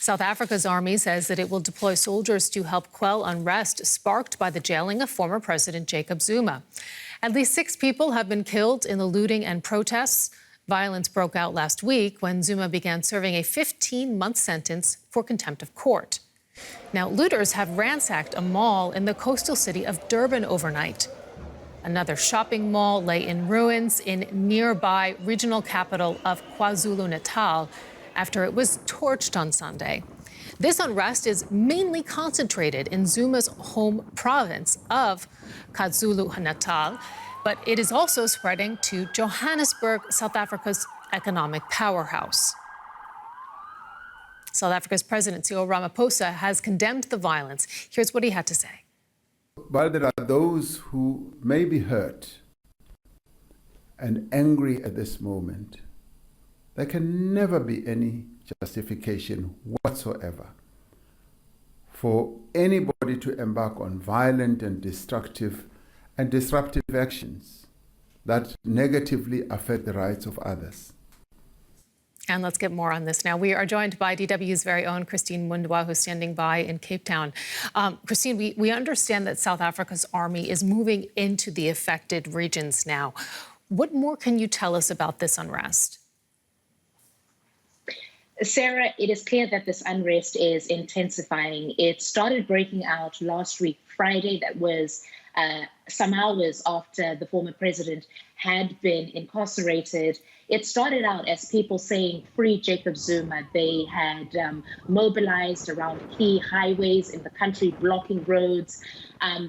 South Africa's army says that it will deploy soldiers to help quell unrest sparked by the jailing of former President Jacob Zuma. At least 6 people have been killed in the looting and protests. Violence broke out last week when Zuma began serving a 15-month sentence for contempt of court. Now, looters have ransacked a mall in the coastal city of Durban overnight. Another shopping mall lay in ruins in nearby regional capital of Kwa-Zulu Natal after it was torched on Sunday. This unrest is mainly concentrated in Zuma's home province of Ka-Zulu Natal, but it is also spreading to Johannesburg, South Africa's economic powerhouse. South Africa's President Cyril Ramaphosa has condemned the violence. Here's what he had to say. While there are those who may be hurt and angry at this moment, there can never be any justification whatsoever for anybody to embark on violent and destructive and disruptive actions that negatively affect the rights of others. And let's get more on this now. We are joined by DW's very own Christine Mundwa, who's standing by in Cape Town. Christine, we understand that South Africa's army is moving into the affected regions now. What more can you tell us about this unrest? Sarah, it is clear that this unrest is intensifying. It started breaking out last week, Friday. That was some hours after the former president had been incarcerated. It started out as people saying, "Free Jacob Zuma." They had mobilized around key highways in the country, blocking roads.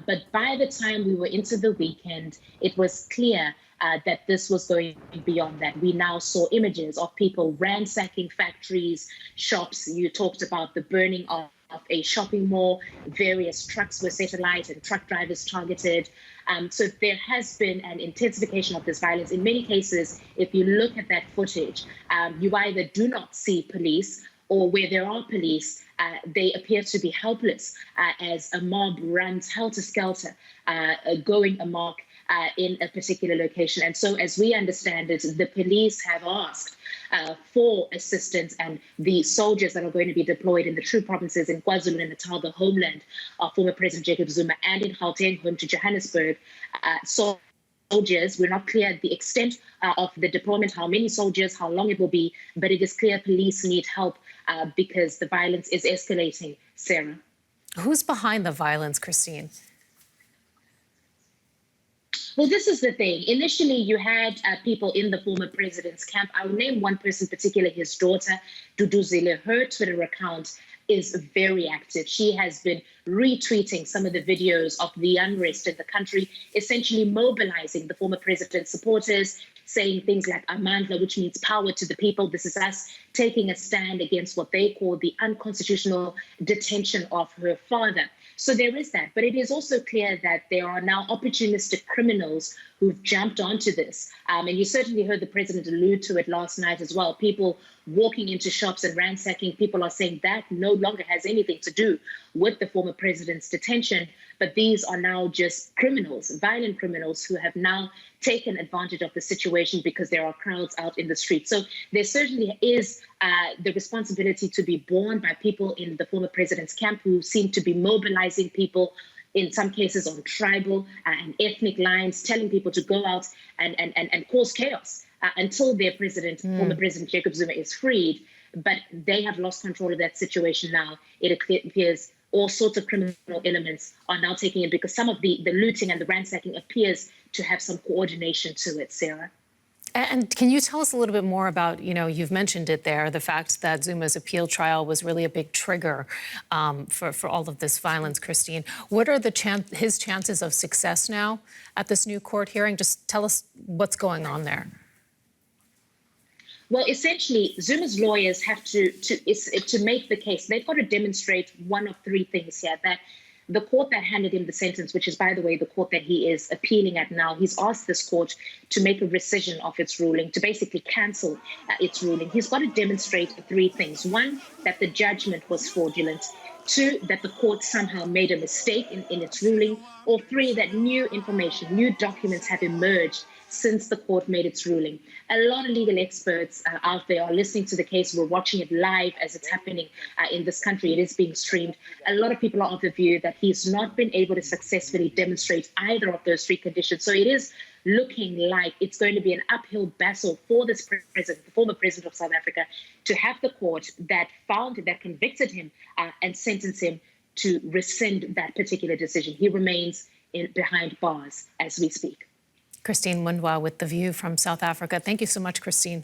But by the time we were into the weekend, it was clear that this was going beyond that. We now saw images of people ransacking factories, shops. You talked about the burning of a shopping mall. Various trucks were set alight and truck drivers targeted. So there has been an intensification of this violence. In many cases, if you look at that footage, you either do not see police, or where there are police, they appear to be helpless as a mob runs helter-skelter, going amok in a particular location. And so as we understand it, the police have asked for assistance, and the soldiers that are going to be deployed in the true provinces in Kwa-Zulu Natal, the homeland of former President Jacob Zuma, and in Gauteng, home to Johannesburg. Soldiers, we're not clear the extent of the deployment, how many soldiers, how long it will be, but it is clear police need help because the violence is escalating, Sarah. Who's behind the violence, Christine? Well, this is the thing. Initially, you had people in the former president's camp. I'll name one person in particular, his daughter, Duduzile. Her Twitter account is very active. She has been retweeting some of the videos of the unrest in the country, essentially mobilizing the former president's supporters, saying things like Amandla, which means power to the people. This is us taking a stand against what they call the unconstitutional detention of her father. So there is that. But it is also clear that there are now opportunistic criminals who've jumped onto this. And you certainly heard the president allude to it last night as well. People walking into shops and ransacking. People are saying that no longer has anything to do with the former president's detention. But these are now just criminals, violent criminals who have now taken advantage of the situation because there are crowds out in the streets. So there certainly is the responsibility to be borne by people in the former president's camp who seem to be mobilizing people, in some cases on tribal and ethnic lines, telling people to go out and cause chaos until their president, former President Jacob Zuma, is freed. But they have lost control of that situation now. It appears all sorts of criminal elements are now taking it because some of the looting and the ransacking appears to have some coordination to it, Sarah. And can you tell us a little bit more about, you've mentioned it there, the fact that Zuma's appeal trial was really a big trigger for all of this violence, Christine. What are his chances of success now at this new court hearing? Just tell us what's going on there. Well, essentially, Zuma's lawyers have to make the case. They've got to demonstrate one of 3 things here, that the court that handed him the sentence, which is, by the way, the court that he is appealing at now, he's asked this court to make a rescission of its ruling, to basically cancel its ruling. He's got to demonstrate 3 things. 1, that the judgment was fraudulent. 2, that the court somehow made a mistake in its ruling. Or 3, that new information, new documents have emerged since the court made its ruling. A lot of legal experts out there are listening to the case. We're watching it live as it's happening in this country. It is being streamed. A lot of people are of the view that he's not been able to successfully demonstrate either of those three conditions. So it is looking like it's going to be an uphill battle for this president, the former president of South Africa, to have the court that convicted him and sentenced him to rescind that particular decision. He remains behind bars as we speak. Christine Mundwa with The View from South Africa. Thank you so much, Christine.